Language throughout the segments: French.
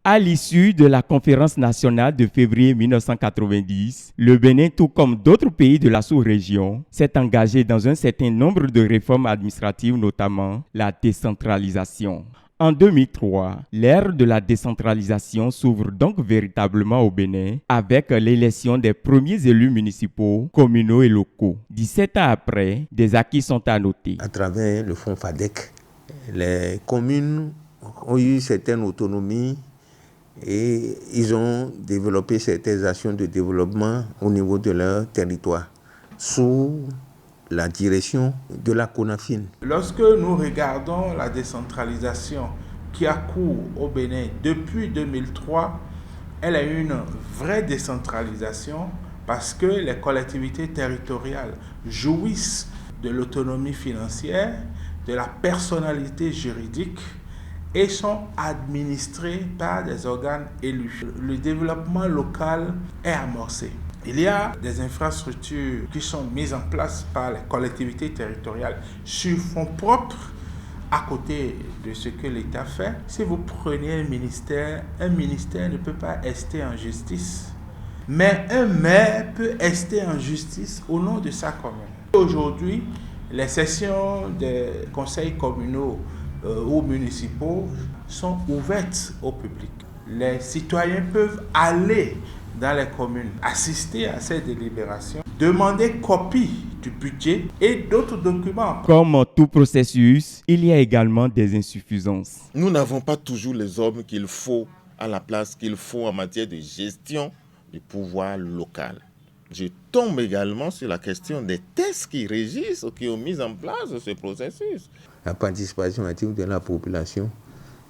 À l'issue de la conférence nationale de février 1990, le Bénin, tout comme d'autres pays de la sous-région, s'est engagé dans un certain nombre de réformes administratives, notamment la décentralisation. En 2003, l'ère de la décentralisation s'ouvre donc véritablement au Bénin avec l'élection des premiers élus municipaux, communaux et locaux. 17 ans après, des acquis sont à noter. À travers le fonds FADEC, les communes ont eu certaines autonomies et ils ont développé certaines actions de développement au niveau de leur territoire sous la direction de la CONAFIN. Lorsque nous regardons la décentralisation qui a cours au Bénin depuis 2003, elle a eu une vraie décentralisation parce que les collectivités territoriales jouissent de l'autonomie financière, de la personnalité juridique et sont administrés par des organes élus. Le développement local est amorcé. Il y a des infrastructures qui sont mises en place par les collectivités territoriales sur fonds propres à côté de ce que l'État fait. Si vous prenez un ministère ne peut pas rester en justice. Mais un maire peut rester en justice au nom de sa commune. Aujourd'hui, les sessions des conseils communaux ou municipaux sont ouvertes au public. Les citoyens peuvent aller dans les communes, assister à ces délibérations, demander copie du budget et d'autres documents. Comme tout processus, il y a également des insuffisances. Nous n'avons pas toujours les hommes qu'il faut à la place qu'il faut en matière de gestion du pouvoir local. Je tombe également sur la question des tests qui régissent ou qui ont mis en place ce processus. La participation active de la population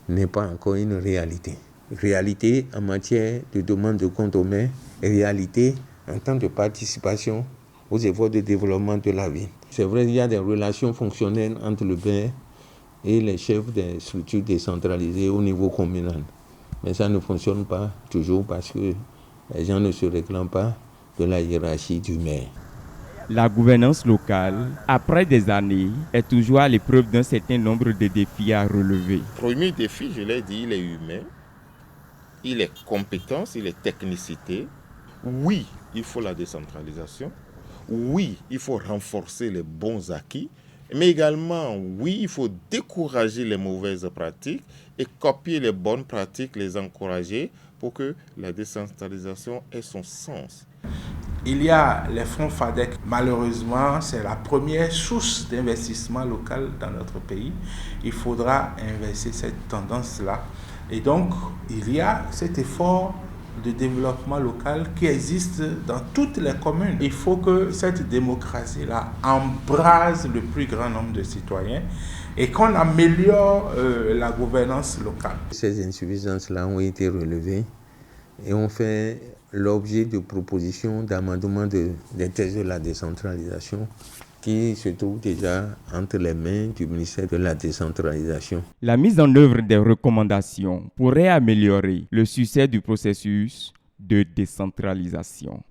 n'est pas encore une réalité. Réalité en matière de demande de compte aux maires, réalité en termes de participation aux efforts de développement de la ville. C'est vrai qu'il y a des relations fonctionnelles entre le maire et les chefs des structures décentralisées au niveau communal. Mais ça ne fonctionne pas toujours parce que les gens ne se réclament pas de la hiérarchie du maire. La gouvernance locale, après des années, est toujours à l'épreuve d'un certain nombre de défis à relever. Le premier défi, je l'ai dit, il est humain, il est compétence, il est technicité. Oui, il faut la décentralisation. Oui, il faut renforcer les bons acquis. Mais également, oui, il faut décourager les mauvaises pratiques et copier les bonnes pratiques, les encourager pour que la décentralisation ait son sens. Il y a les fonds FADEC. Malheureusement, c'est la première source d'investissement local dans notre pays. Il faudra inverser cette tendance-là. Et donc, il y a cet effort de développement local qui existe dans toutes les communes. Il faut que cette démocratie-là embrase le plus grand nombre de citoyens et qu'on améliore la gouvernance locale. Ces insuffisances-là ont été relevées et ont fait l'objet de propositions d'amendement des textes de la décentralisation qui se trouvent déjà entre les mains du ministère de la décentralisation. La mise en œuvre des recommandations pourrait améliorer le succès du processus de décentralisation.